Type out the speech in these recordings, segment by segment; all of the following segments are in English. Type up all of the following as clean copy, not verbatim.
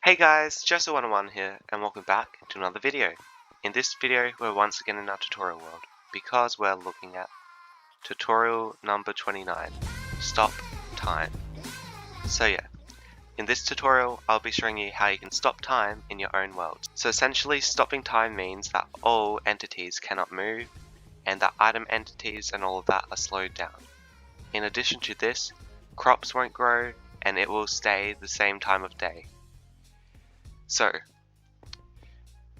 Hey guys, Jessa101 here, and welcome back to another video. In this video, we're once again in our tutorial world, because we're looking at tutorial number 29, Stop Time. So yeah, in this tutorial, I'll be showing you how you can stop time in your own world. So essentially, stopping time means that all entities cannot move, and that item entities and all of that are slowed down. In addition to this, crops won't grow, and it will stay the same time of day. So,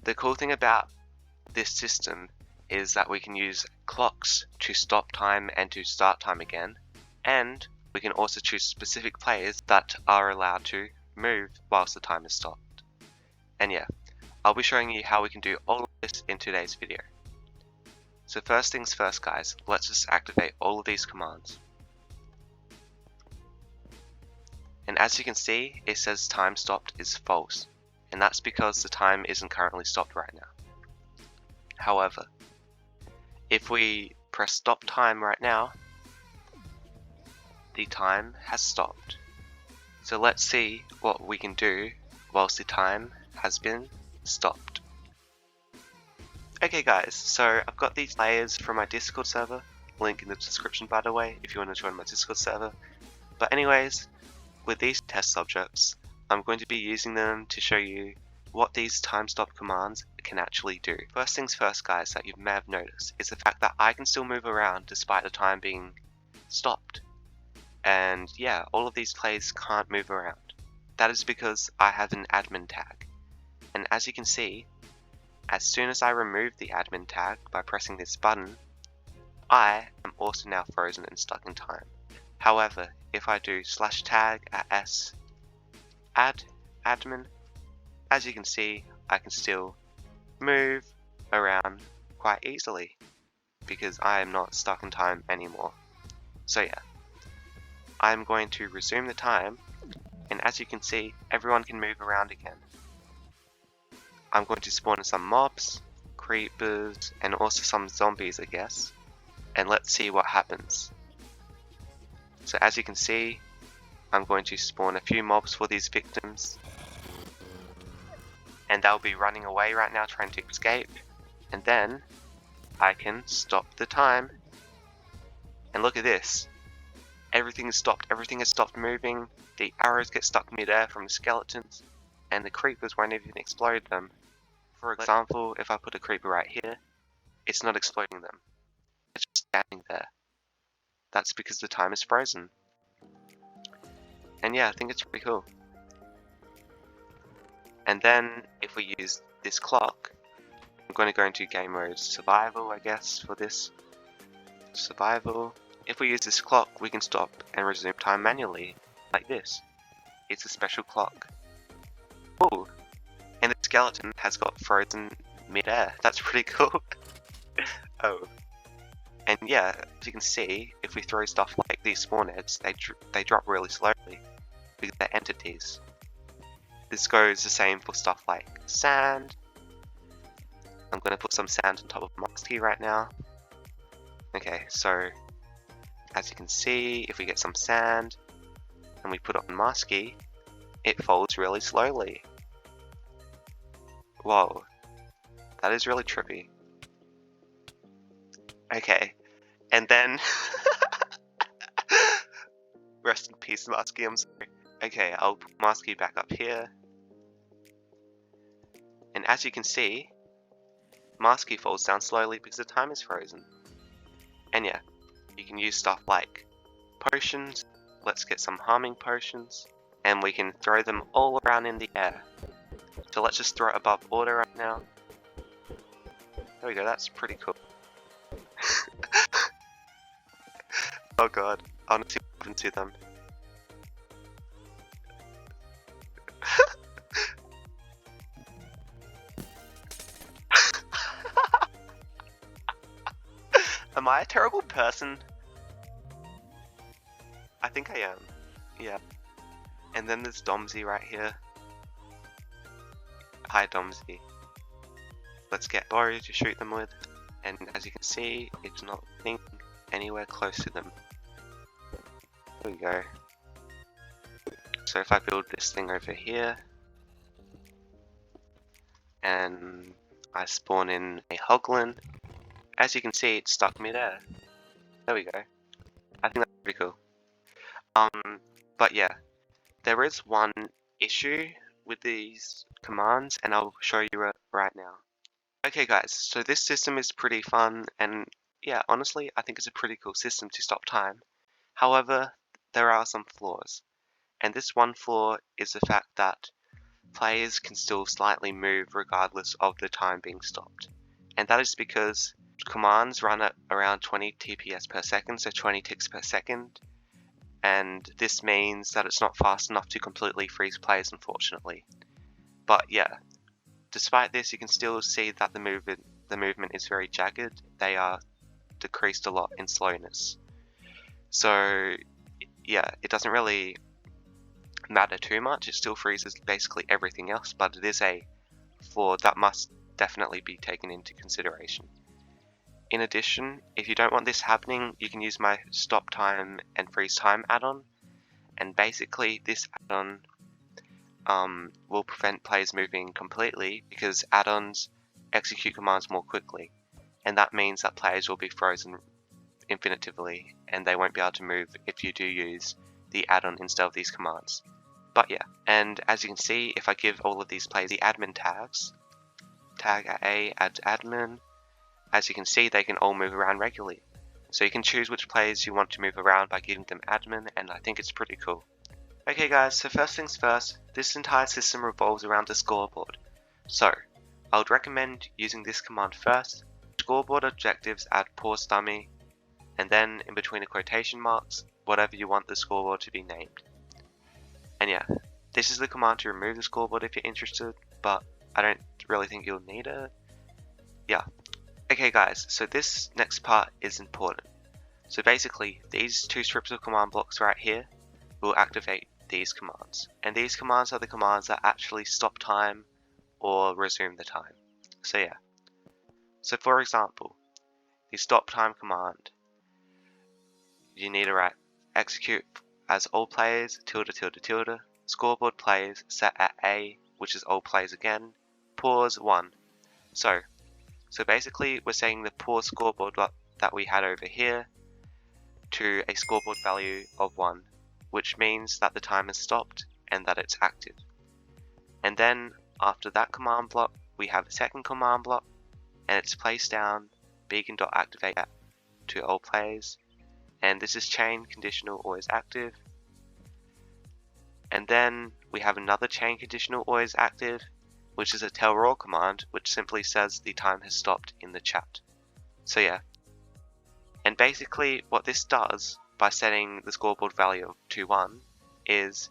the cool thing about this system is that we can use clocks to stop time and to start time again, and we can also choose specific players that are allowed to move whilst the time is stopped. And yeah, I'll be showing you how we can do all of this in today's video. So first things first guys, let's just activate all of these commands. And as you can see, it says time stopped is false. And that's because the time isn't currently stopped right now. However, if we press stop time right now, the time has stopped. So let's see what we can do whilst the time has been stopped. Okay guys, so I've got these layers from my Discord server, link in the description by the way if you want to join my Discord server. But anyways, with these test subjects, I'm going to be using them to show you what these time stop commands can actually do. First things first guys, that you may have noticed is the fact that I can still move around despite the time being stopped. And yeah, all of these players can't move around. That is because I have an admin tag. And as you can see, as soon as I remove the admin tag by pressing this button, I am also now frozen and stuck in time. However, if I do /tag @s add admin, as you can see, I can still move around quite easily because I am not stuck in time anymore. So yeah, I'm going to resume the time, and as you can see, everyone can move around again. I'm going to spawn in some mobs, creepers, and also some zombies I guess, and let's see what happens. So as you can see, I'm going to spawn a few mobs for these victims, and they'll be running away right now trying to escape, and then I can stop the time, and look at this, everything is stopped, everything has stopped moving, the arrows get stuck midair from the skeletons, and the creepers won't even explode them. For example, if I put a creeper right here, it's not exploding them, it's just standing there. That's because the time is frozen. And yeah, I think it's pretty cool. And then if we use this clock, I'm going to go into game mode survival I guess for this. Survival. If we use this clock, we can stop and resume time manually, like this. It's a special clock. Oh, and the skeleton has got frozen mid-air. That's pretty cool. Oh. And yeah, as you can see, if we throw stuff like these spawn heads, they drop really slowly because they're entities. This goes the same for stuff like sand. I'm going to put some sand on top of Musky right now. Okay, so as you can see, if we get some sand and we put it on Musky, it folds really slowly. Whoa, that is really trippy. Okay, and then rest in peace Musky, I'm sorry. Okay, I'll put Musky back up here. And as you can see, Musky falls down slowly because the time is frozen. And yeah, you can use stuff like potions. Let's get some harming potions, and we can throw them all around in the air. So let's just throw it above water right now. There we go, that's pretty cool. Oh god, I want to see what happens to them. Am I a terrible person? I think I am. Yeah. And then there's Domsy right here. Hi Domsy. Let's get Boru to shoot them with. And as you can see, it's not thinking anywhere close to them. There we go. So if I build this thing over here, and I spawn in a hoglin. As you can see, it's stuck midair. There we go. I think that's pretty cool. But yeah, there is one issue with these commands, and I'll show you it right now. Okay guys, so this system is pretty fun, and yeah, honestly, I think it's a pretty cool system to stop time. However, there are some flaws, and this one flaw is the fact that players can still slightly move regardless of the time being stopped. And that is because commands run at around 20 TPS per second, so 20 ticks per second, and this means that it's not fast enough to completely freeze players, unfortunately. But yeah, despite this, you can still see that the movement is very jagged. They are decreased a lot in slowness. So yeah, it doesn't really matter too much. It still freezes basically everything else, but it is a flaw that must definitely be taken into consideration. In addition, if you don't want this happening, you can use my stop time and freeze time add-on, and basically this add-on will prevent players moving completely because add-ons execute commands more quickly, and that means that players will be frozen infinitively and they won't be able to move if you do use the add-on instead of these commands. But yeah, and as you can see, if I give all of these players the admin tags, tag A, add admin, as you can see, they can all move around regularly. So you can choose which players you want to move around by giving them admin, and I think it's pretty cool. Okay guys, so first things first, this entire system revolves around the scoreboard. So, I would recommend using this command first. Scoreboard objectives add pause dummy, and then in between the quotation marks, whatever you want the scoreboard to be named. And yeah, this is the command to remove the scoreboard if you're interested, but I don't really think you'll need it. Yeah. Okay guys, so this next part is important. So basically, these two strips of command blocks right here will activate these commands. And these commands are the commands that actually stop time or resume the time. So yeah. So for example, the stop time command, you need to write execute as all players, tilde tilde tilde, scoreboard players set at A, which is all players again, pause 1. So basically we're setting the pause scoreboard that we had over here to a scoreboard value of 1, which means that the time has stopped and that it's active. And then after that command block, we have a second command block, and it's place down beacon.activate to all players, and this is chain conditional always active. And then we have another chain conditional always active, which is a tell raw command, which simply says the time has stopped in the chat. So yeah. And basically what this does by setting the scoreboard value to 1 is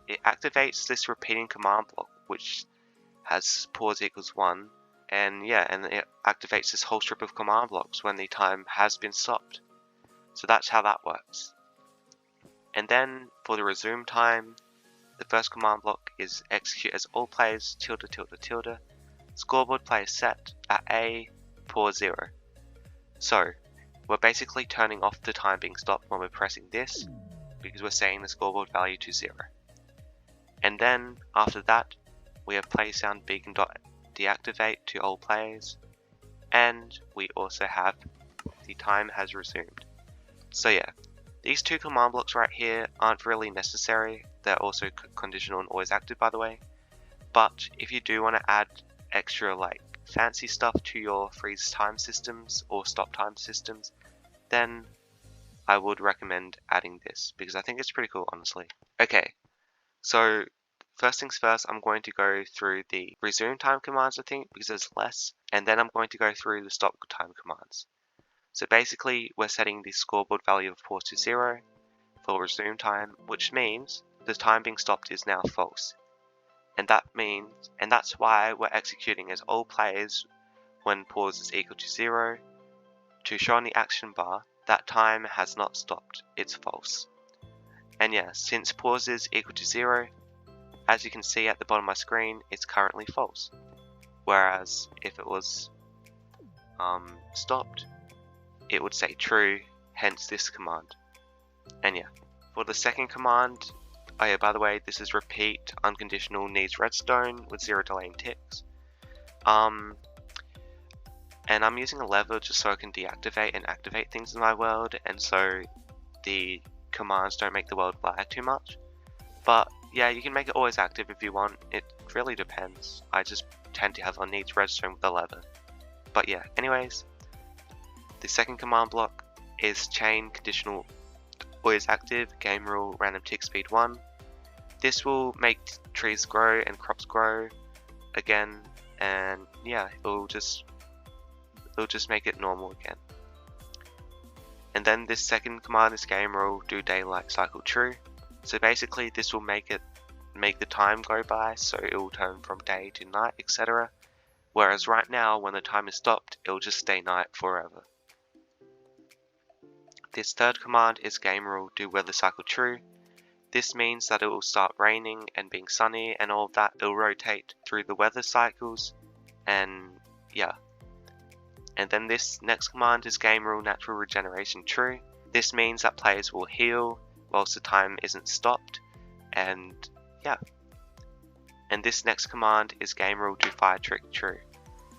it activates this repeating command block, which has pause equals 1, and yeah, and it activates this whole strip of command blocks when the time has been stopped. So that's how that works. And then for the resume time, the first command block is execute as all players tilde tilde tilde, scoreboard player set at A, pause 0. So we're basically turning off the time being stopped when we're pressing this, because we're setting the scoreboard value to 0. And then after that, we have play sound beacon.deactivate to all players, and we also have the time has resumed. So yeah, these two command blocks right here aren't really necessary. They're also conditional and always active, by the way. But if you do want to add extra like fancy stuff to your freeze time systems or stop time systems, then I would recommend adding this because I think it's pretty cool, honestly. Okay, so first things first, I'm going to go through the resume time commands, I think, because there's less, and then I'm going to go through the stop time commands. So basically, we're setting the scoreboard value of pause to 0 for resume time, which means the time being stopped is now false. And that's why we're executing as all players when pause is equal to 0 to show on the action bar that time has not stopped, it's false. And yeah, since pause is equal to 0, as you can see at the bottom of my screen, it's currently false. Whereas if it was stopped, it would say true, hence this command. And yeah, for the second command, oh yeah, by the way, this is repeat unconditional needs redstone with 0 delay in ticks. And I'm using a lever just so I can deactivate and activate things in my world, and so the commands don't make the world lag too much. But yeah, you can make it always active if you want. It really depends. I just tend to have on needs redstone with the lever. But yeah, anyways, the second command block is chain conditional always active game rule random tick speed 1. This will make trees grow and crops grow again, and yeah, it'll just make it normal again. And then this second command is game rule do daylight cycle true. So basically this will make the time go by, so it will turn from day to night, etc. Whereas right now, when the time is stopped, it will just stay night forever. This third command is game rule do weather cycle true. This means that it will start raining and being sunny and all of that. It will rotate through the weather cycles, and yeah. And then this next command is game rule natural regeneration true. This means that players will heal whilst the time isn't stopped, and yeah. And this next command is game rule do fire trick true.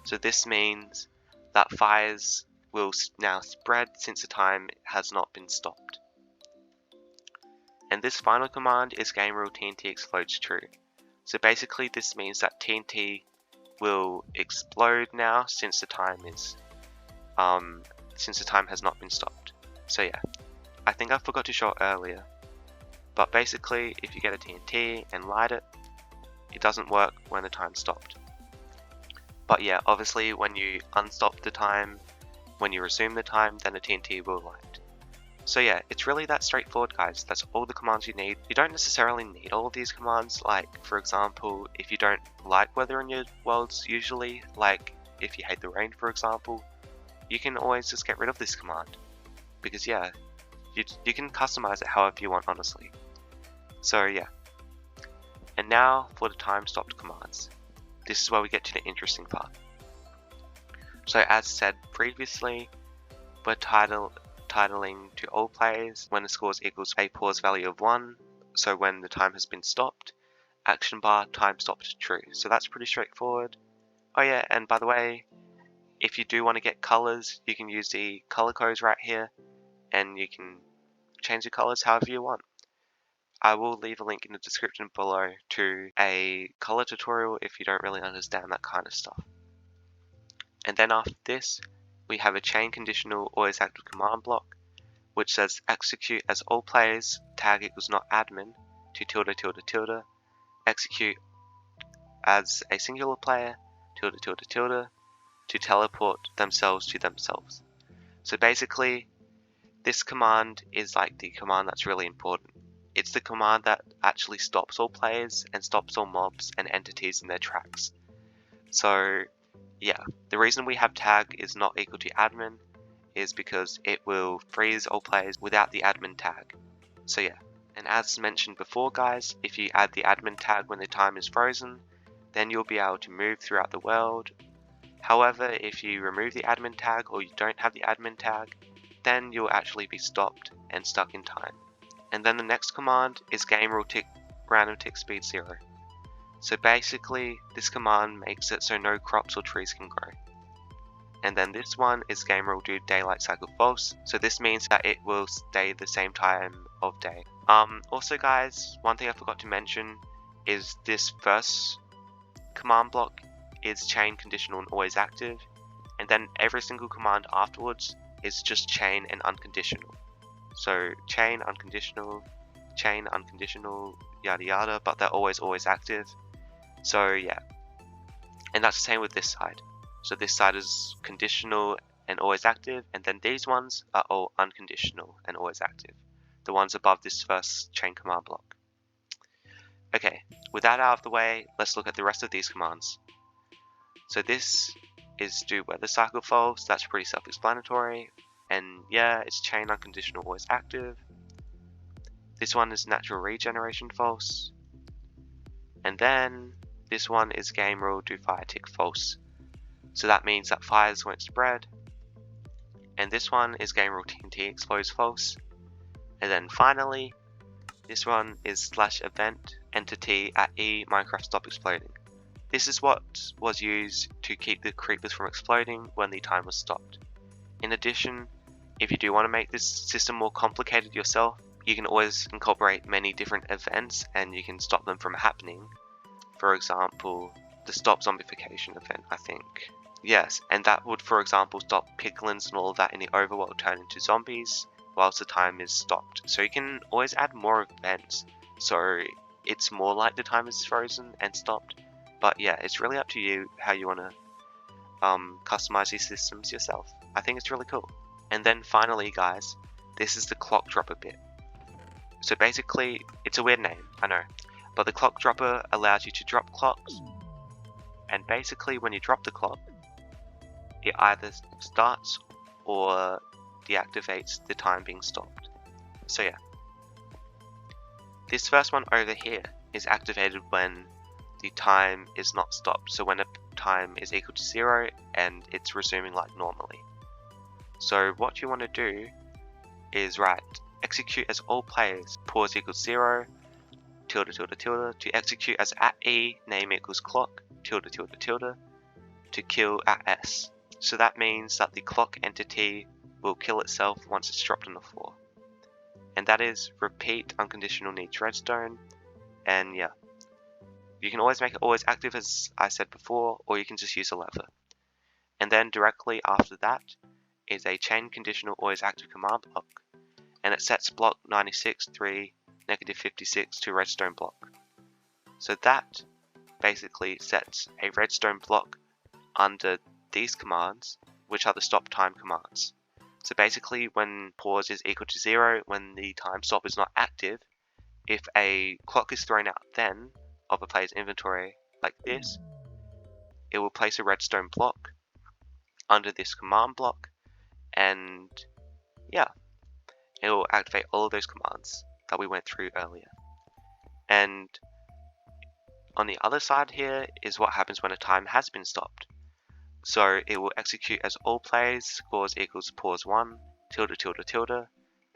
So this means that fires will now spread since the time has not been stopped. And this final command is game rule TNT explodes true. So basically this means that TNT will explode now since the time has not been stopped. So yeah, I think I forgot to show it earlier, but basically if you get a TNT and light it, it doesn't work when the time stopped. But yeah, obviously when you unstop the time, when you resume the time, then the TNT will light. So yeah, it's really that straightforward, guys. That's all the commands you need. You don't necessarily need all of these commands. Like, for example, if you don't like weather in your worlds usually, like if you hate the rain, for example, you can always just get rid of this command. Because yeah, you can customize it however you want, honestly. So yeah. And now for the time stopped commands. This is where we get to the interesting part. So as said previously, we're titling to all players when the score equals a pause value of 1. So when the time has been stopped, action bar time stopped true. So that's pretty straightforward. Oh yeah, and by the way, if you do want to get colors, you can use the color codes right here, and you can change the colors however you want. I will leave a link in the description below to a color tutorial if you don't really understand that kind of stuff. And then after this, we have a chain conditional always active command block, which says execute as all players tag equals not admin to tilde tilde tilde, execute as a singular player tilde tilde tilde to teleport themselves to themselves. So basically, this command is like the command that's really important. It's the command that actually stops all players and stops all mobs and entities in their tracks. So yeah, the reason we have tag is not equal to admin is because it will freeze all players without the admin tag. So yeah, and as mentioned before, guys, if you add the admin tag when the time is frozen, then you'll be able to move throughout the world. However, if you remove the admin tag or you don't have the admin tag, then you'll actually be stopped and stuck in time. And then the next command is game rule random tick speed 0. So basically, this command makes it so no crops or trees can grow. And then this one is game rule do daylight cycle false. So this means that it will stay the same time of day. Also guys, one thing I forgot to mention is this first command block is chain conditional and always active. And then every single command afterwards is just chain and unconditional. So chain, unconditional, yada yada, but they're always active. So yeah, and that's the same with this side. So this side is conditional and always active, and then these ones are all unconditional and always active. The ones above this first chain command block. Okay, with that out of the way, let's look at the rest of these commands. So this is do weather cycle false, that's pretty self-explanatory. And yeah, it's chain unconditional always active. This one is natural regeneration false. And then this one is game rule do fire tick false. So that means that fires won't spread. And this one is game rule TNT explodes false. And then finally, this one is /event entity at E Minecraft stop exploding. This is what was used to keep the creepers from exploding when the time was stopped. In addition, if you do want to make this system more complicated yourself, you can always incorporate many different events and you can stop them from happening. For example, the stop zombification event, I think. Yes, and that would, for example, stop piglins and all of that in the overworld turn into zombies whilst the time is stopped. So you can always add more events, so it's more like the time is frozen and stopped. But yeah, it's really up to you how you want to customize these systems yourself. I think it's really cool. And then finally, guys, this is the clock dropper bit. So basically, it's a weird name, I know, but the clock dropper allows you to drop clocks, and basically when you drop the clock, it either starts or deactivates the time being stopped. So yeah, this first one over here is activated when the time is not stopped, so when a time is equal to 0 and it's resuming like normally. So what you want to do is write execute as all players, pause equals 0, tilde tilde tilde, to execute as at E, name equals clock, tilde tilde tilde, to kill at S. So that means that the clock entity will kill itself once it's dropped on the floor. And that is repeat unconditional needs redstone, and yeah. You can always make it always active as I said before, or you can just use a lever. And then directly after that is a chain conditional always active command block, and it sets block 96, 3, negative 56 to redstone block. So that basically sets a redstone block under these commands, which are the stop time commands. So basically when pause is equal to 0, when the time stop is not active, if a clock is thrown out then of a player's inventory like this, it will place a redstone block under this command block, and yeah, it will activate all of those commands that we went through earlier. And on the other side here is what happens when a time has been stopped. So it will execute as all players, scores equals pause 1, tilde tilde tilde,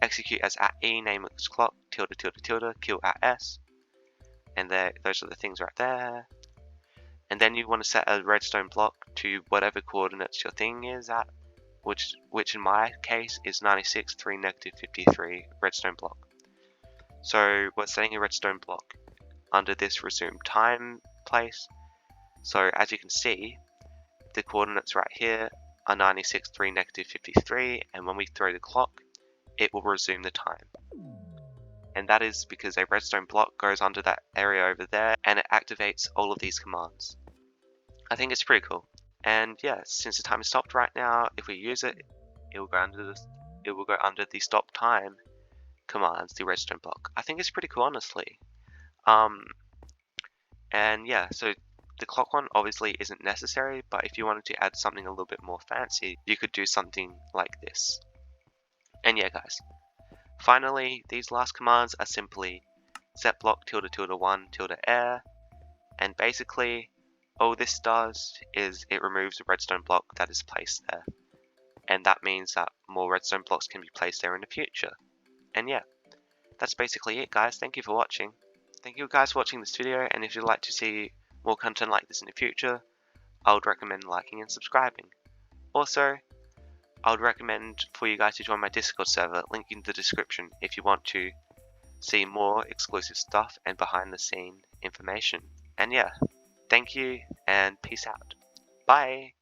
execute as at E, name equals clock, tilde tilde tilde, kill at S. And those are the things right there. And then you want to set a redstone block to whatever coordinates your thing is at, which in my case is 96, 3, negative 53 redstone block. So we're setting a redstone block under this resume time place. So as you can see, the coordinates right here are 96, 3, negative 53, and when we throw the clock, it will resume the time. And that is because a redstone block goes under that area over there and it activates all of these commands. I think it's pretty cool. And yeah, since the time is stopped right now, if we use it, it will go under the stop time commands, the redstone block. I think it's pretty cool, honestly. And yeah, so the clock one obviously isn't necessary, but if you wanted to add something a little bit more fancy, you could do something like this. And yeah, guys. Finally, these last commands are simply set block tilde tilde 1 tilde air, and basically all this does is it removes the redstone block that is placed there, and that means that more redstone blocks can be placed there in the future. And yeah, that's basically it, guys. Thank you for watching. Thank you guys for watching this video, and if you'd like to see more content like this in the future, I would recommend liking and subscribing. Also, I would recommend for you guys to join my Discord server, link in the description if you want to see more exclusive stuff and behind the scene information. And yeah, thank you and peace out. Bye!